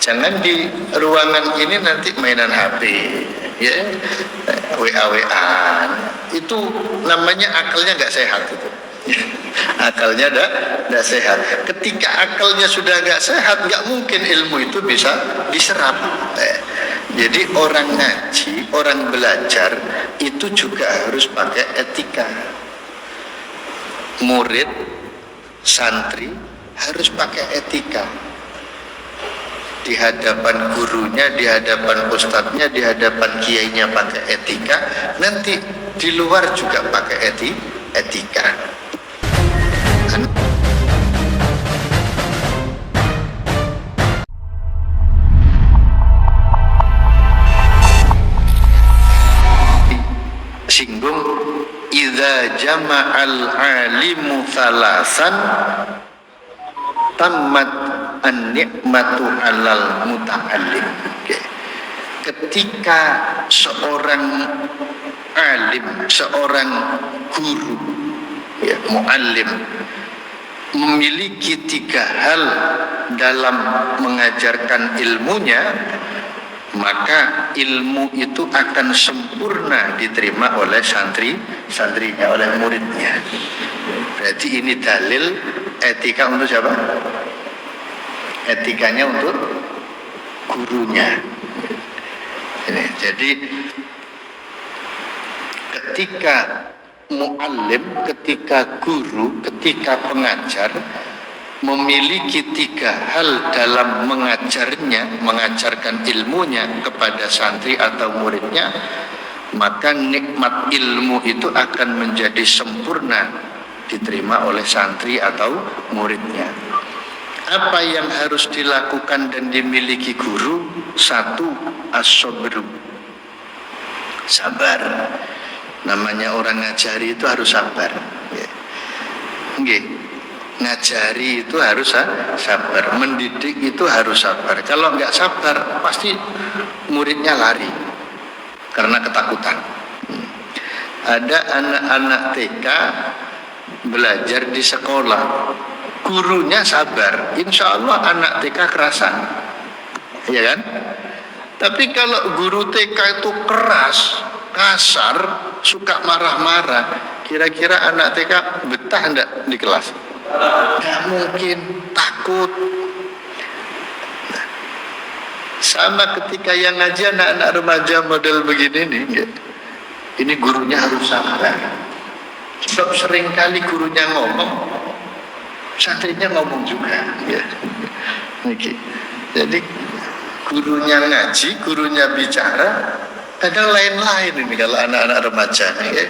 Jangan di ruangan ini nanti mainan HP, ya, WA-WA. Itu namanya akalnya nggak sehat itu. Akalnya nggak sehat. Ketika akalnya sudah nggak sehat, nggak mungkin ilmu itu bisa diserap. Jadi orang ngaji, orang belajar itu juga harus pakai etika. Murid, santri harus pakai etika. Di hadapan gurunya, di hadapan ustadznya, di hadapan kiainya pakai etika. Nanti di luar juga pakai etika. Singgung idza jama'al alimu thalasan tammat an-ni'matu 'alal muta'allim. Ketika seorang alim, seorang guru, ya, muallim memiliki 3 hal dalam mengajarkan ilmunya, maka ilmu itu akan sempurna diterima oleh santrinya, oleh muridnya. Berarti ini dalil etika untuk siapa? Etikanya untuk gurunya. Ini, jadi ketika muallim, ketika guru, ketika pengajar memiliki 3 hal dalam mengajarkan ilmunya kepada santri atau muridnya, maka nikmat ilmu itu akan menjadi sempurna diterima oleh santri atau muridnya. Apa yang harus dilakukan dan dimiliki guru? 1, as-sabru, sabar. Namanya orang ngajari itu harus sabar. Ngajari itu harus sabar, mendidik itu harus sabar. Kalau nggak sabar, pasti muridnya lari karena ketakutan. Ada anak-anak TK belajar di sekolah, gurunya sabar, insya Allah anak TK kerasan, ya kan? Tapi kalau guru TK itu keras, kasar, suka marah-marah, kira-kira anak TK betah enggak di kelas? Nggak mungkin, takut. Sama ketika yang ngaji anak-anak remaja model begini nih, ya. Ini gurunya harus sabar. Sebab seringkali gurunya ngomong, santrinya ngomong juga, ya. Jadi gurunya ngaji, gurunya bicara, kadang lain-lain ini kalau anak-anak remaja, ya.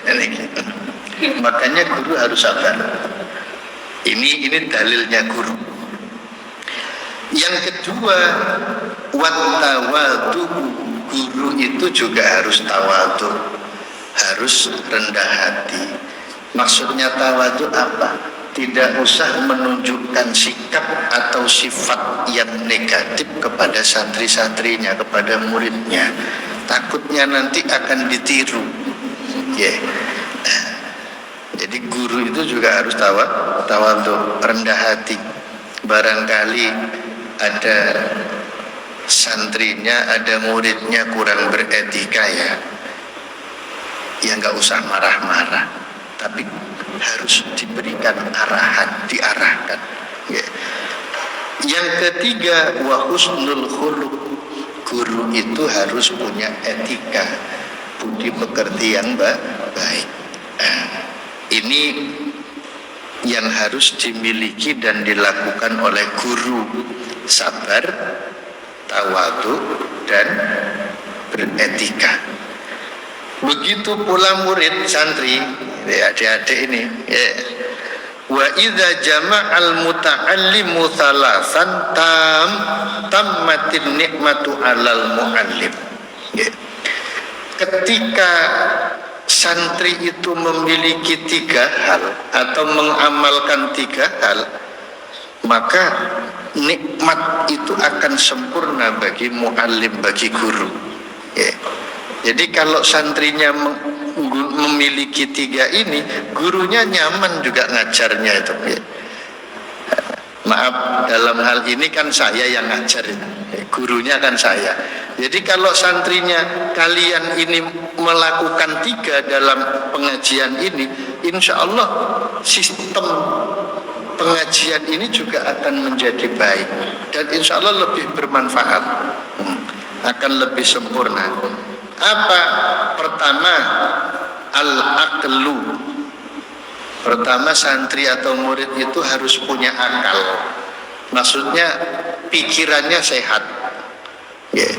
Makanya guru harus sabar. Ini dalilnya guru. Yang kedua, wattawadu, guru itu juga harus tawadu, harus rendah hati. Maksudnya tawadu apa? Tidak usah menunjukkan sikap atau sifat yang negatif kepada santri-santrinya, kepada muridnya. Takutnya nanti akan ditiru. Yeah. Jadi guru itu juga harus tawadu, rendah hati. Barangkali ada santrinya, ada muridnya kurang beretika, ya nggak usah marah-marah, tapi harus diberikan arahan, diarahkan. Ya. Yang ketiga, wa husnul khuluq, guru itu harus punya etika, budi pekerti yang baik. Ini yang harus dimiliki dan dilakukan oleh guru, sabar, tawadu, dan beretika. Begitu pula murid, santri, adik-adik ini, ya. Wa idza jama'al muta'allimu thalasan tammatin nikmatu 'alal mu'allim. Ya. Ketika santri itu memiliki 3 hal atau mengamalkan 3 hal, maka nikmat itu akan sempurna bagi muallim, bagi guru. Ya. Jadi kalau santrinya memiliki 3 ini, gurunya nyaman juga ngajarnya itu. Ya. Maaf, dalam hal ini kan saya yang ngajar, gurunya kan saya. Jadi kalau santrinya kalian ini melakukan 3 dalam pengajian ini, insya Allah sistem pengajian ini juga akan menjadi baik dan insya Allah lebih bermanfaat, akan lebih sempurna. Apa? Pertama, al-aqlu. Pertama, santri atau murid itu harus punya akal. Maksudnya pikirannya sehat, ya.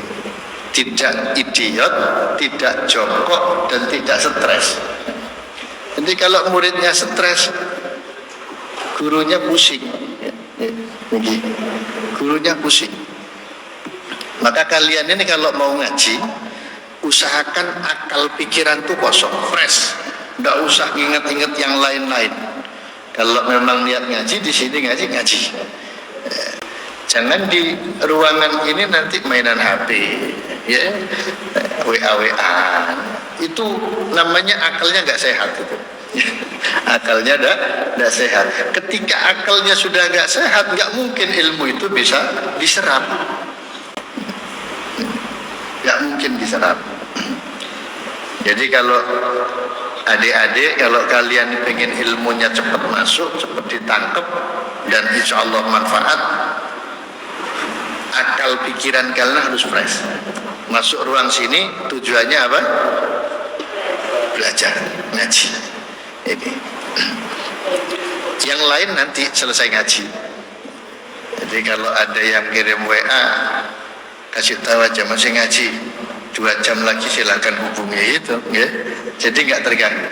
Tidak idiot, tidak jongkok, dan tidak stres. Jadi kalau muridnya stres, gurunya pusing, gurunya pusing. Maka kalian ini kalau mau ngaji, usahakan akal pikiran tuh kosong, fresh. Nggak usah ingat-ingat yang lain-lain. Kalau memang niat ngaji, di sini ngaji. Jangan di ruangan ini nanti mainan HP, ya, WA-WA. Itu namanya akalnya nggak sehat itu. Akalnya nggak sehat. Ketika akalnya sudah nggak sehat, nggak mungkin ilmu itu bisa diserap. Nggak mungkin diserap. Jadi kalau adik-adik, kalau kalian pengen ilmunya cepat masuk, cepat ditangkap, dan insya Allah manfaat, akal pikiran kalian harus fresh. Masuk ruang sini tujuannya apa? Belajar, ngaji. Ini. Yang lain nanti selesai ngaji. Jadi kalau ada yang kirim WA, kasih tahu aja masih ngaji. 2 jam lagi silakan hubungi itu, ya. Jadi nggak terganggu.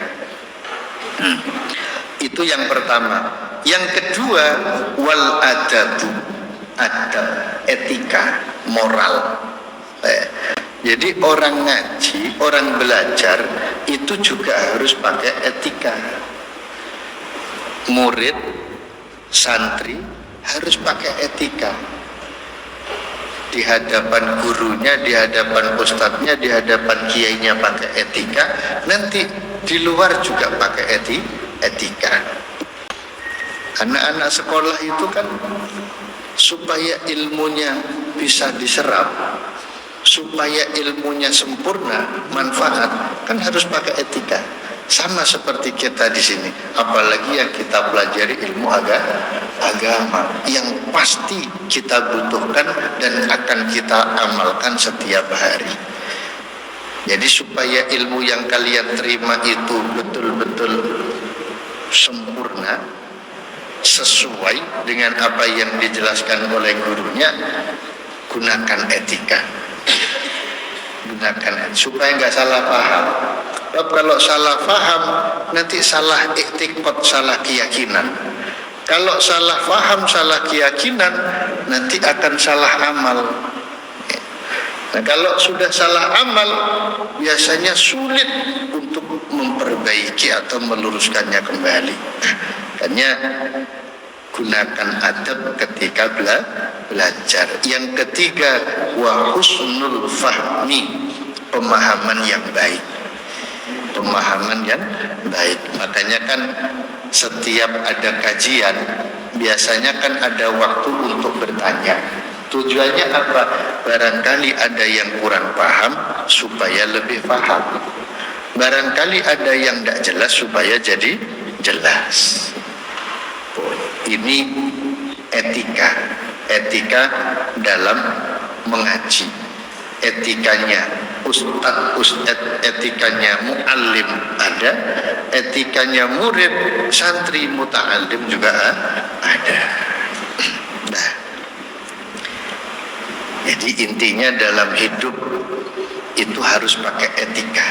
Itu yang pertama. Yang kedua, wal adabu, adab, etika, moral. Jadi orang ngaji, orang belajar itu juga harus pakai etika. Murid, santri harus pakai etika. Di hadapan gurunya, di hadapan ustadznya, di hadapan kiainya pakai etika, nanti di luar juga pakai etika. Anak-anak sekolah itu kan supaya ilmunya bisa diserap, supaya ilmunya sempurna, manfaat, kan harus pakai etika. Sama seperti kita di sini, apalagi yang kita pelajari ilmu agama yang pasti kita butuhkan dan akan kita amalkan setiap hari. Jadi supaya ilmu yang kalian terima itu betul-betul sempurna, sesuai dengan apa yang dijelaskan oleh gurunya, gunakan etika. Gunakan supaya nggak salah paham. Kalau salah paham nanti salah iktikad, salah keyakinan. Kalau salah paham, salah keyakinan, nanti akan salah amal. Nah, kalau sudah salah amal, biasanya sulit untuk memperbaiki atau meluruskannya kembali. Makanya gunakan adab ketika belajar. Yang ketiga, wa husnul fahmi, pemahaman yang baik. Pemahaman yang baik. Makanya kan setiap ada kajian biasanya kan ada waktu untuk bertanya. Tujuannya apa? Barangkali ada yang kurang paham supaya lebih paham. Barangkali ada yang tidak jelas supaya jadi jelas. Ini etika dalam mengaji. Etikanya ustadz, etikanya muallim ada, etikanya murid, santri, muta'allim juga ada. Nah, jadi intinya dalam hidup itu harus pakai etika.